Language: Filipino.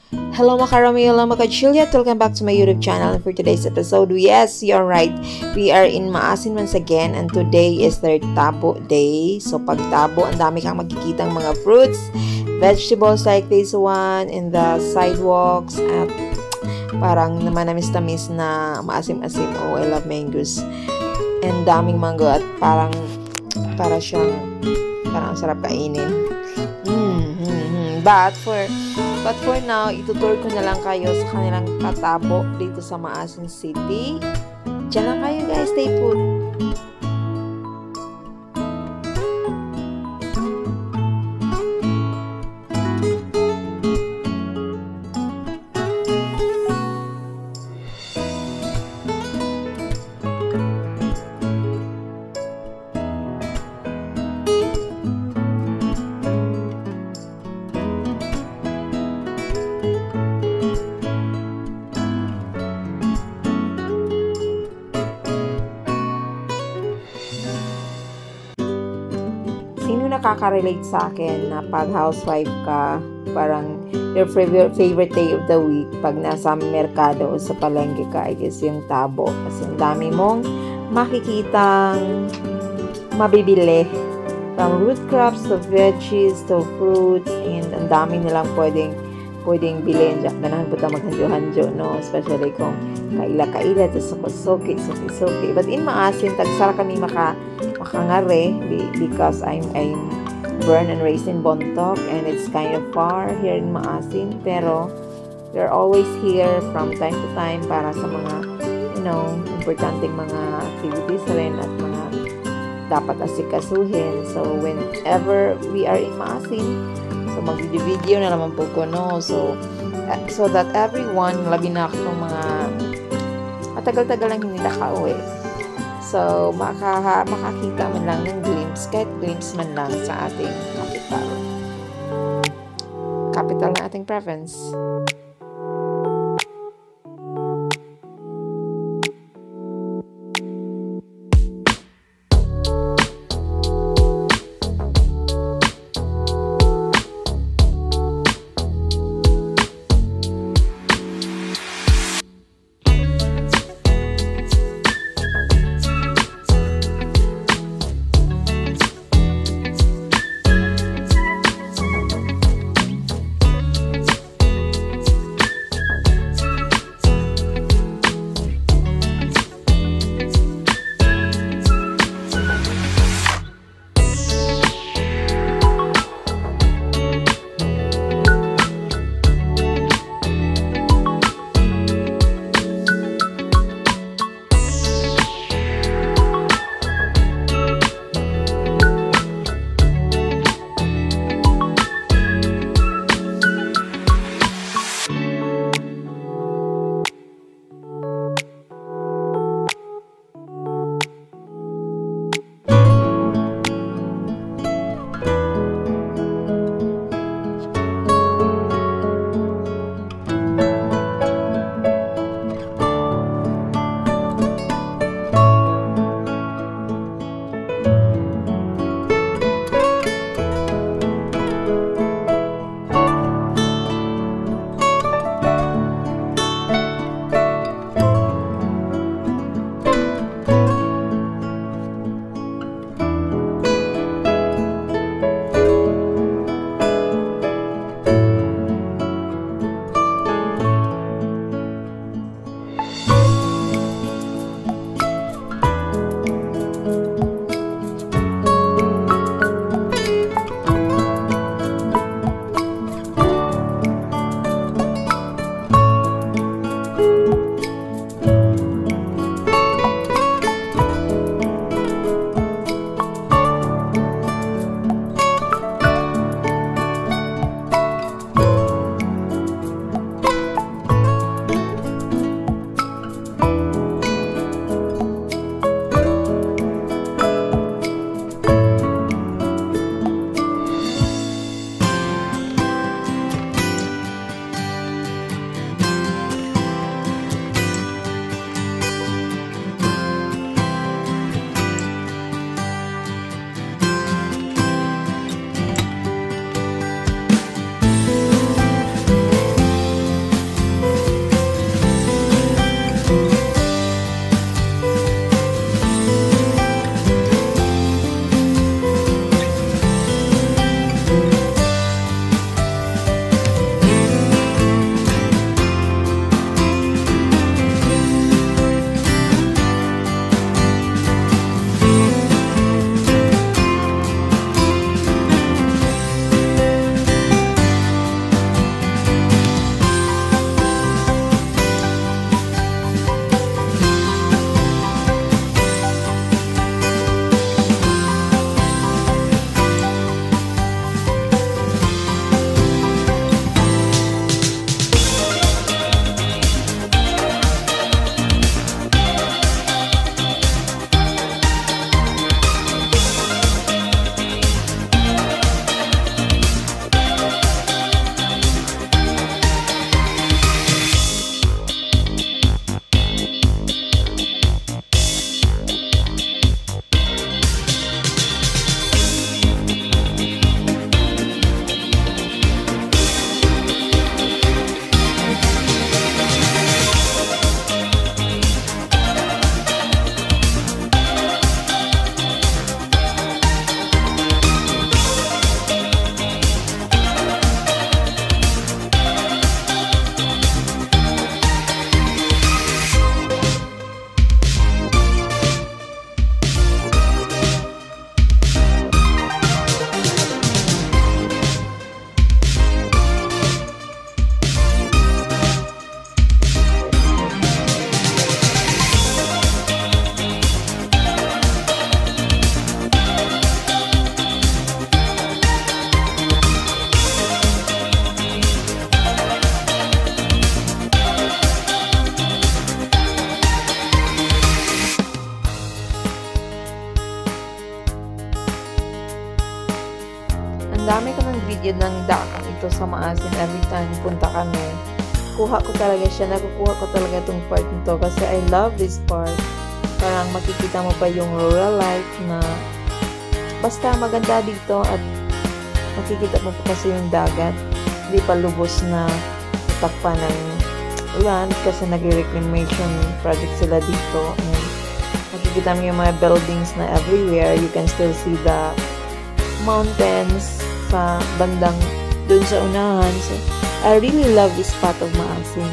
Hello mga karamay, hello mga ka-Juliet. Welcome back to my YouTube channel. And for today's episode, yes, you're right. We are in Maasin once again and today is their tabo day. So pag tabo, ang dami kang makikitang mga fruits, vegetables like this one in the sidewalks at parang manamis-tamis na maasim-asim. Oh, I love mangoes. And daming mango at parang sarap kainin. But for now, itutur ko na lang kayo sa kanilang patabo dito sa Maasin City. Diyan lang kayo guys, stay put. Sino nakaka-relate sa akin na pag housewife ka, parang your favorite day of the week, pag nasa merkado o sa palengke ka, I guess yung tabo. Kasi ang dami mong makikitang mabibili. From root crops to veggies to fruits, and ang dami nilang pwedeng bilhin. Ganahan po tayo maghanjo-hanjo, no? Especially kung kaila-kaila, suki. But in Maasin, tagsara kami makangare because I'm born and raised in Bontoc and it's kind of far here in Maasin. Pero we're always here from time to time para sa mga, importanteng mga activities rin at mga dapat asikasuhin. So whenever we are in Maasin, so mag-video na naman po ko, no? So that everyone, labi na akong mga matagal-tagal lang hindi nakauwi. So, makakita man lang ng glimpse, kahit glimpse man lang sa ating capital ng ating province. yun ng dakang ito sa Maasin every time punta kami. Nakukuha ko talaga itong part nito kasi I love this part. Parang makikita mo pa yung rural life na basta maganda dito at makikita mo pa kasi yung dagat. Hindi pa lubos na takpan ng ulan kasi nag-reclamation project sila dito. And makikita mo yung mga buildings na everywhere. You can still see the mountains sa bandang dun sa unahan. So, I really love this spot of Maasin.